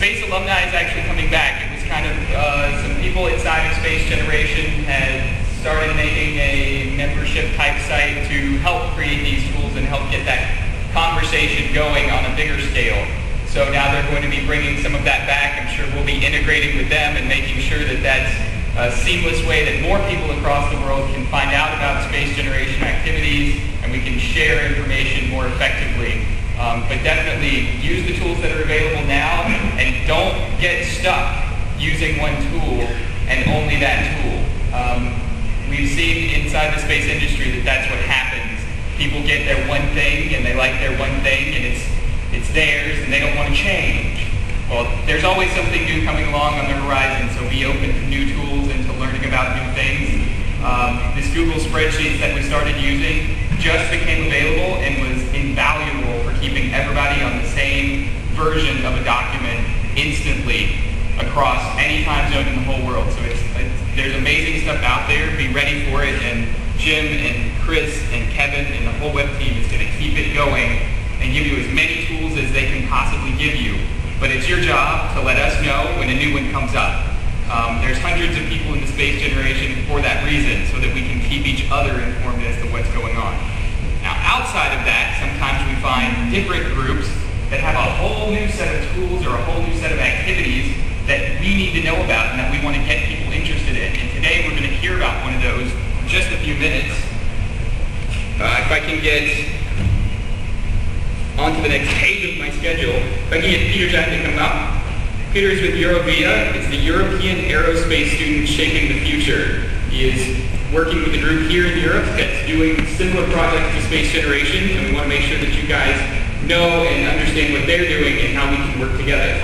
Space alumni is actually coming back. It was kind of, some people inside of Space Generation had started making a membership type site to help create these tools and help get that conversation going on a bigger scale. So now they're going to be bringing some of that back. I'm sure we'll be integrating with them and making sure that that's a seamless way that more people across the world can find out about Space Generation activities and we can share information more effectively. But definitely use the tools that are available now and don't get stuck using one tool and only that tool. We've seen inside the space industry that that's what happens. People get their one thing and they like their one thing and it's theirs and they don't want to change. Well, there's always something new coming along on the horizon, so be open to new tools and to learning about new things. This Google spreadsheet that we started using just became available and was invaluable for keeping everybody on the same version of a document instantly across any time zone in the whole world. So there's amazing stuff out there. Be ready for it, and Jim and Chris and Kevin and the whole web team is going to keep it going and give you as many tools as they can possibly give you. But it's your job to let us know when a new one comes up. There's hundreds of people in the Space Generation for that reason, so that we can keep each other informed as to what's going on. Now, outside of that, sometimes we find different groups that have a whole new set of tools or a whole new set of activities that we need to know about and that we want to get people interested in. And today we're going to hear about one of those in just a few minutes. If I can get onto the next page of my schedule, if I can get Peter Jack to come up. Peter is with Eurovia. It's the European Aerospace Students Shaping the Future. He is working with a group here in Europe that's doing similar projects to Space Generation, and we want to make sure that you guys know and understand what they're doing and how we can work together.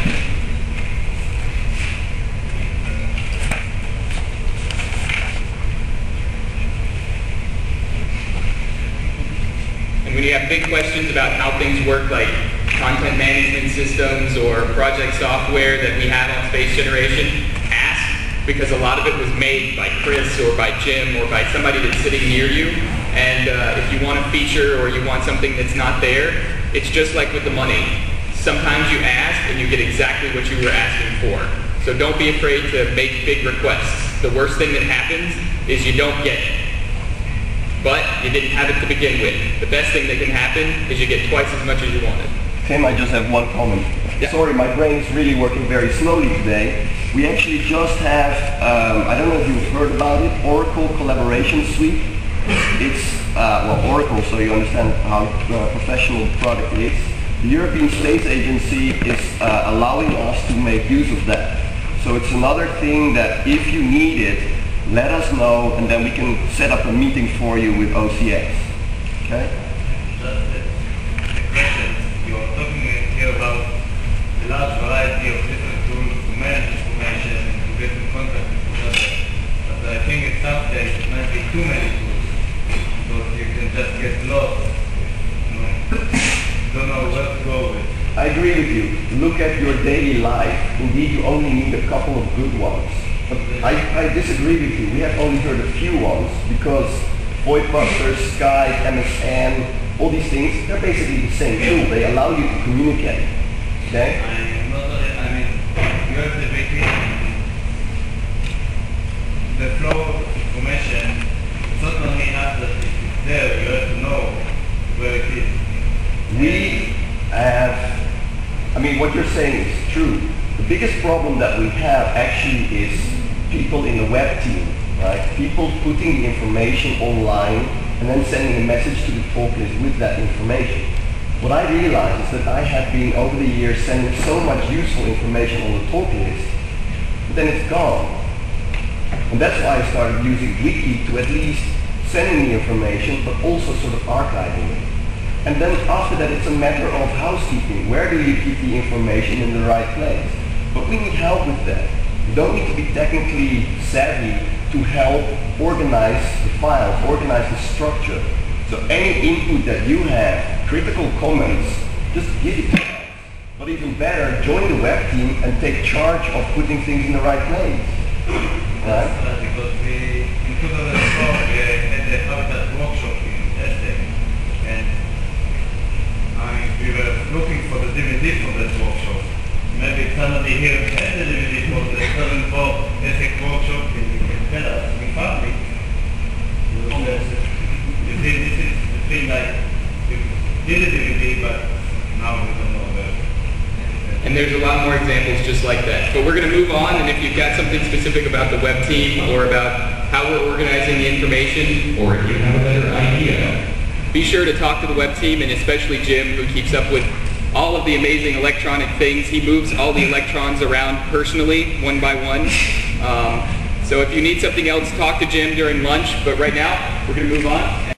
And when you have big questions about how things work, like content management systems or project software that we have on Space Generation, ask, because a lot of it was made by Chris or by Jim or by somebody that's sitting near you. And if you want a feature or you want something that's not there, it's just like with the money. Sometimes you ask and you get exactly what you were asking for. So don't be afraid to make big requests. The worst thing that happens is you don't get it. But you didn't have it to begin with. The best thing that can happen is you get twice as much as you wanted. Tim, I just have one comment. Yeah. Sorry, my brain is really working very slowly today. We actually just have, I don't know if you've heard about it, Oracle Collaboration Suite. It's, well, Oracle, so you understand how professional the product is. The European Space Agency is allowing us to make use of that. So it's another thing that if you need it, let us know, and then we can set up a meeting for you with OCX. Okay? Just a question. You are talking here about the large variety of different tools to manage information and to get in contact with each other. But I think at some stage it might be too many tools, because you can just get lost. Don't know where to go with. I agree with you. Look at your daily life. Indeed, you only need a couple of good ones. But I disagree with you. We have only heard a few ones, because Voidbusters, Skype, MSN, all these things, they're basically the same tool. They allow you to communicate. Okay? I mean, you have to make the flow of information. It's not only enough that it's there, you have to know where it is. We have, I mean, what you're saying is true. The biggest problem that we have actually is people in the web team, right? People putting the information online and then sending a message to the talk list with that information. What I realized is that I have been over the years sending so much useful information on the talk list, but then it's gone. And that's why I started using Wiki to at least sending the information, but also sort of archiving it. And then after that, it's a matter of housekeeping. Where do you keep the information in the right place? But we need help with that. You don't need to be technically savvy to help organize the files, organize the structure. So any input that you have, critical comments, just give it to us. But even better, join the web team and take charge of putting things in the right place. Right? Because in 2004 we had a habitat workshop in Estek, and we were looking for the DVD from that workshop. Maybe it's somebody here has a DVD for the 7-4 ethic workshop, you can tell us in family. You see, this is the thing like, you did a DVD, but now we don't know where. And there's a lot more examples just like that. But we're going to move on, and if you've got something specific about the web team or about how we're organizing the information, or if you have a better idea, be sure to talk to the web team, and especially Jim, who keeps up with all of the amazing electronic things. He moves all the electrons around personally, one by one. So if you need something else, talk to Jim during lunch. But right now, we're going to move on.